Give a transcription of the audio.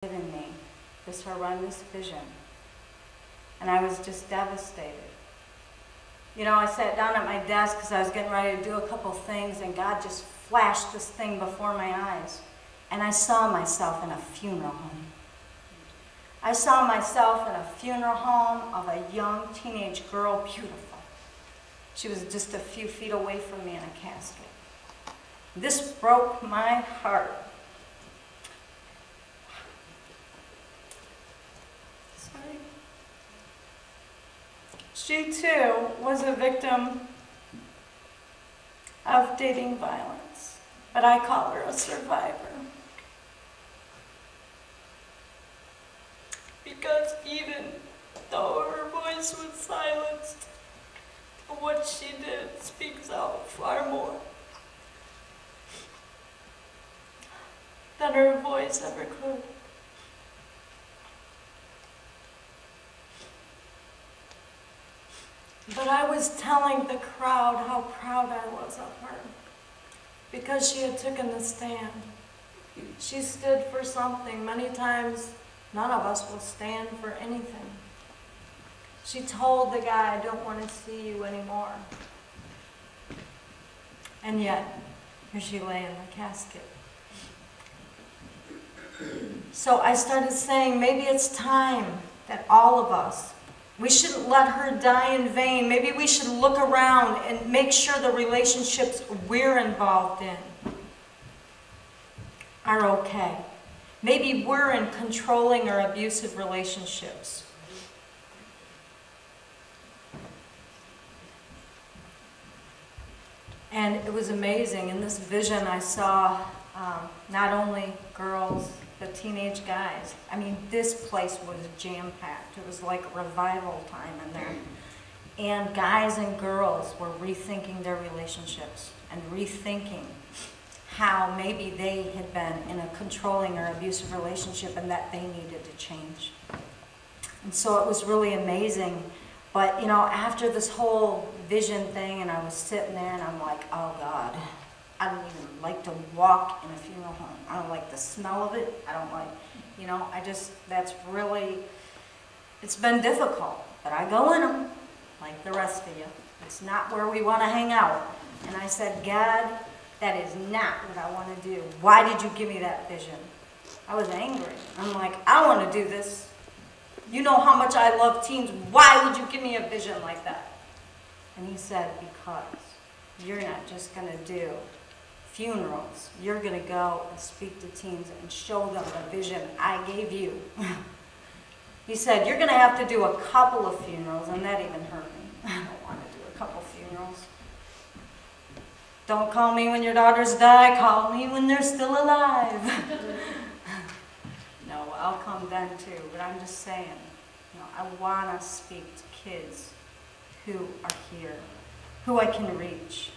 given me this horrendous vision. And I was just devastated. You know, I sat down at my desk because I was getting ready to do a couple things, and God just flashed this thing before my eyes. And I saw myself in a funeral home. I saw myself in a funeral home of a young teenage girl, beautiful. She was just a few feet away from me in a casket. This broke my heart. Sorry. She too was a victim of dating violence, but I call her a survivor. Because even though her voice was silenced, what she did speaks out far more than her voice ever could. But I was telling the crowd how proud I was of her because she had taken the stand. She stood for something. Many times, none of us will stand for anything. She told the guy, I don't want to see you anymore. And yet, here she lay in the casket. So I started saying, maybe it's time that all of us, we shouldn't let her die in vain. Maybe we should look around and make sure the relationships we're involved in are okay. Maybe we're in controlling or abusive relationships. And it was amazing. In this vision, I saw not only girls, but teenage guys. I mean, this place was jam-packed. It was like revival time in there. And guys and girls were rethinking their relationships and rethinking how maybe they had been in a controlling or abusive relationship and that they needed to change. And so it was really amazing. But, you know, after this whole vision thing, and I was sitting there and I'm like, oh God, I don't even like to walk in a funeral home. I don't like the smell of it. I don't like, you know, that's really, it's been difficult. But I go in them, like the rest of you. It's not where we want to hang out. And I said, God, that is not what I want to do. Why did you give me that vision? I was angry. I'm like, I want to do this. You know how much I love teens. Why would you give me a vision like that? And he said, because you're not just going to do funerals. You're going to go and speak to teens and show them the vision I gave you. He said, you're going to have to do a couple of funerals, and that even hurt me. I don't want to do a couple funerals. Don't call me when your daughters die. Call me when they're still alive. No, I'll come then too, but I'm just saying, you know, I want to speak to kids who are here, who I can reach.